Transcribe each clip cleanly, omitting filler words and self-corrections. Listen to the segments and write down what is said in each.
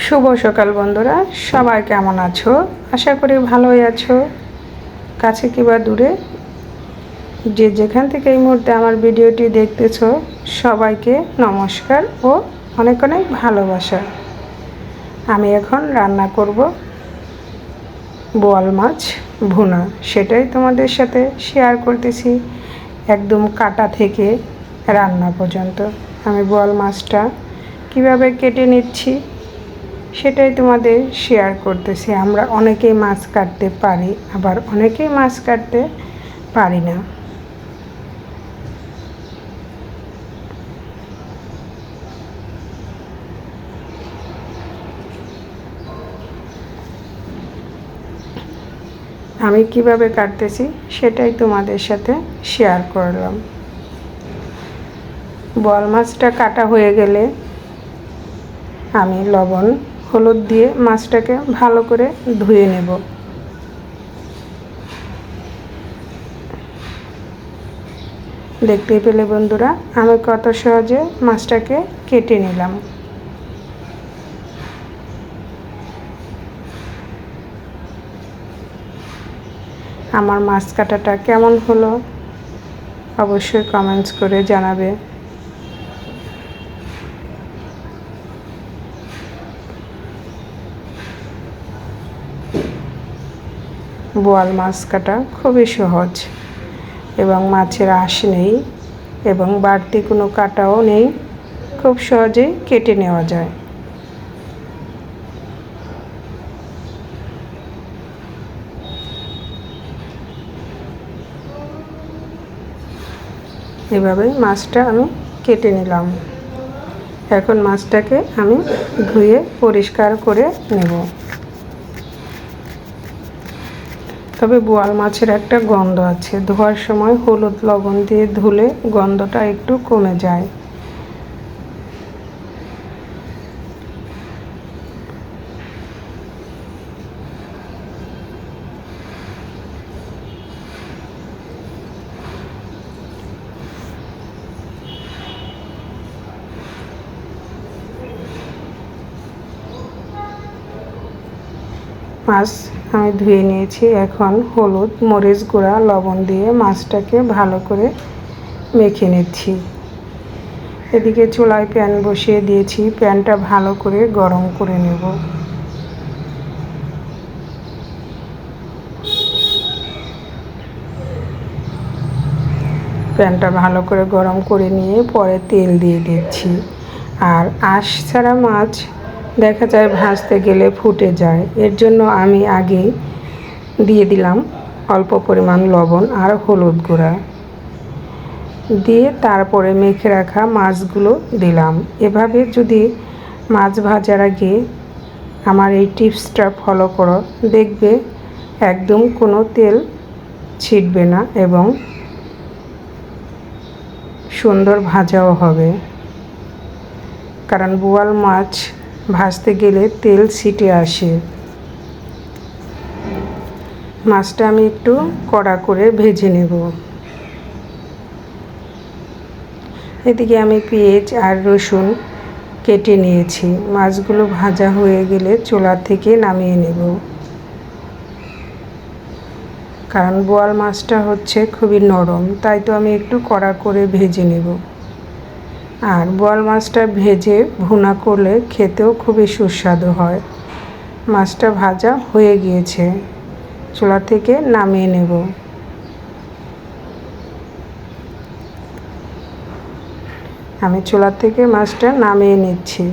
শুভ সকাল বন্ধুরা, সবাই কেমন আছো? আশা করি ভালোই আছো। কাছে কিংবা দূরে যে যেখান থেকে এই মুহূর্তে আমার ভিডিওটি দেখতেছো, সবাইকে নমস্কার ও অনেক অনেক ভালোবাসা। আমি এখন রান্না করব বোয়াল মাছ ভুনা, সেটাই তোমাদের সাথে শেয়ার করতেছি। একদম কাটা থেকে রান্না পর্যন্ত আমি বোয়াল মাছটা কিভাবে কেটে নিচ্ছি সেটাই তোমাদের শেয়ার করতেছি। আমরা অনেকেই মাছ কাটতে পারি, আবার অনেকেই মাছ কাটতে পারি না। আমি কিভাবে কাটতেছি সেটাই তোমাদের সাথে শেয়ার করলাম। বোয়াল মাছটা কাটা হয়ে গেলে আমি লবণ হলুদ দিয়ে মাছটাকে ভালো করে ধুয়ে নেব। দেখতেই পেলে বন্ধুরা, আমি কত সহজে মাছটাকে কেটে নিলাম। আমার মাছ কাটাটা কেমন হলো অবশ্যই কমেন্টস করে জানাবে। বোয়াল মাছ কাটা খুবই সহজ এবং মাছের আঁশ নেই এবং বাড়তি কোনো কাটাও নেই, খুব সহজেই কেটে নেওয়া যায়। এভাবে মাছটা আমি কেটে নিলাম। এখন মাছটাকে আমি ধুয়ে পরিষ্কার করে নেব। তবে বোয়াল মাছের একটা গন্ধ আছে, ধোয়ার সময় হলুদ লবণ দিয়ে ধুলে গন্ধটা একটু কমে যায়। মাছ আমি ধুয়ে নিয়েছি। এখন হলুদ মরিচ গুঁড়া লবণ দিয়ে মাছটাকে ভালো করে মেখে নিচ্ছি। এদিকে চুলায় প্যান বসিয়ে দিয়েছি, প্যানটা ভালো করে গরম করে নেব। প্যানটা ভালো করে গরম করে নিয়ে পরে তেল দিয়ে দিচ্ছি। আর আঁশ ছাড়া মাছ দেখা যায় ভাজতে গেলে ফুটে যায়, এর জন্য আমি আগেই দিয়ে দিলাম অল্প পরিমাণ লবণ আর হলুদ গুঁড়া দিয়ে তারপরে মেখে রাখা মাছগুলো দিলাম। এভাবে যদি মাছ ভাজার আগে আমার এই টিপসটা ফলো করো, দেখবে একদম কোনো তেল ছিটবে না এবং সুন্দর ভাজাও হবে। কারণ বোয়াল মাছ ভাজতে গেলে তেল ছিটে আসে। মাছটা আমি একটু কড়া করে ভেজে নেব। এদিকে আমি পেঁয়াজ আর রসুন কেটে নিয়েছি। মাছগুলো ভাজা হয়ে গেলে চুলা থেকে নামিয়ে নেব। কারণ বোয়াল মাছটা হচ্ছে খুবই নরম, তাই তো আমি একটু কড়া করে ভেজে নেব। আর বোয়াল মাছটা ভেজে ভুনা করলে খেতেও খুবই সুস্বাদু হয়। মাছটা ভাজা হয়ে গিয়েছে, চুলা থেকে নামিয়ে নেব। আমি চুলা থেকে মাছটা নামিয়ে নিচ্ছি।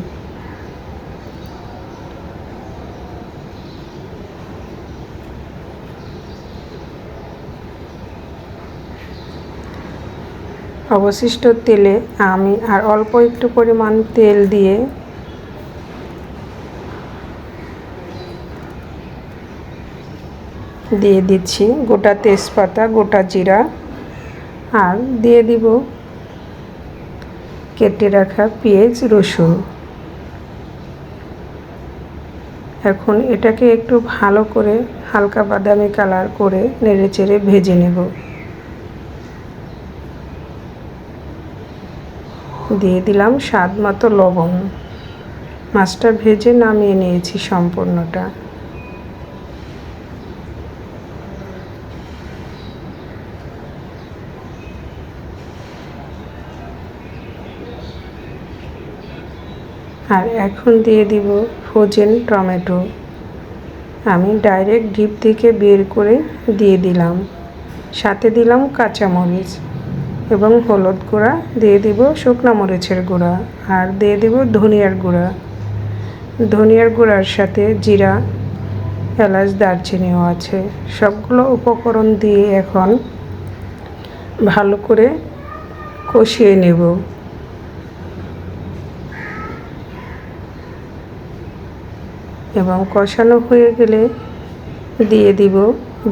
অবশিষ্ট তেলে আমি আর অল্প একটু পরিমাণ তেল দিয়ে দিচ্ছি গোটা তেজপাতা, গোটা জিরা, আর দিয়ে দিব কেটে রাখা পেঁয়াজ রসুন। এখন এটাকে একটু ভালো করে হালকা বাদামি কালার করে নেড়েচেড়ে ভেজে নেব। দিয়ে দিলাম স্বাদ মতো লবণ। মাছটা ভেজে নামিয়ে নিয়েছি সম্পূর্ণটা। আর এখন দিয়ে দিব ফ্রোজেন টমেটো। আমি ডাইরেক্ট ডিপ থেকে বের করে দিয়ে দিলাম, সাথে দিলাম কাঁচামরিচ এবং হলুদ গুঁড়া, দিয়ে দিব শুকনো মরিচের গুঁড়া, আর দিয়ে দিব ধনিয়ার গুঁড়া। ধনিয়ার গুঁড়ার সাথে জিরা, এলাচ, দারচিনিও আছে। সবগুলো উপকরণ দিয়ে এখন ভালো করে কষিয়ে নেব। এবং কষানো হয়ে গেলে দিয়ে দিব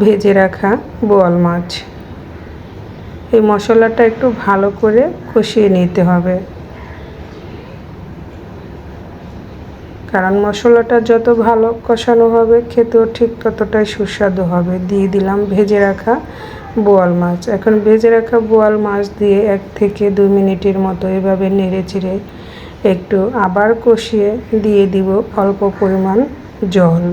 ভেজে রাখা বোয়াল মাছ। এই মশলাটা একটু ভালো করে কষিয়ে নিতে হবে, কারণ মশলাটা যত ভালো কষানো হবে খেতেও ঠিক ততটাই সুস্বাদু হবে। দিয়ে দিলাম ভেজে রাখা বোয়াল মাছ। এখন ভেজে রাখা বোয়াল মাছ দিয়ে 1 থেকে 2 মিনিটের মতো এভাবে নেড়ে চেড়ে একটু আবার কষিয়ে দিয়ে দিব অল্প পরিমাণ জল।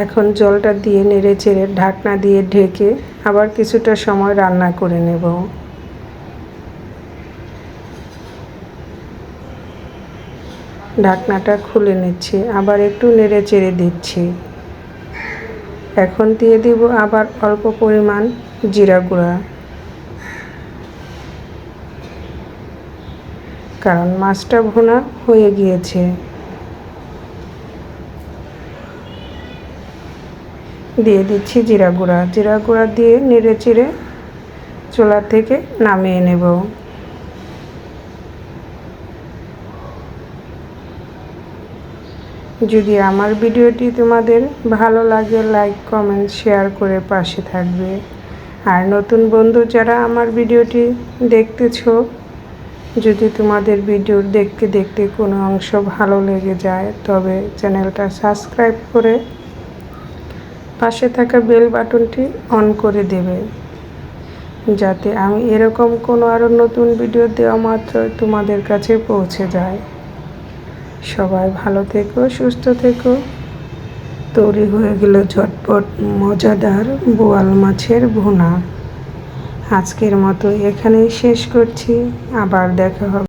এখন জলটা দিয়ে নেড়ে চেড়ে ঢাকনা দিয়ে ঢেকে আবার কিছুটা সময় রান্না করে নেব। ঢাকনাটা খুলে নিচ্ছি, আবার একটু নেড়ে চেড়ে দিচ্ছি। এখন দিয়ে দিব আবার অল্প পরিমাণ জিরা গুঁড়া, কারণ মাছটা ভুনা হয়ে গিয়েছে। দিয়ে দিচ্ছি জিরা গুঁড়া। জিরা গুঁড়া দিয়ে নেড়ে চেড়ে চুলা থেকে নামিয়ে নেব। যদি আমার ভিডিওটি তোমাদের ভালো লাগে, লাইক, কমেন্ট, শেয়ার করে পাশে থাকবে। আর নতুন বন্ধু যারা আমার ভিডিওটি দেখতেছো, যদি তোমাদের ভিডিও দেখতে দেখতে কোনো অংশ ভালো লেগে যায় তবে চ্যানেলটা সাবস্ক্রাইব করে পাশে থাকা বেল বাটনটি অন করে দেবে, যাতে আমি এরকম কোনো আরও নতুন ভিডিও দেওয়া মাত্রই তোমাদের কাছে পৌঁছে যায়। সবাই ভালো থেকো, সুস্থ থেকো। তৈরি হয়ে গেল ঝটপট মজাদার বোয়াল মাছের ভুনা। আজকের মতো এখানেই শেষ করছি, আবার দেখা হবে।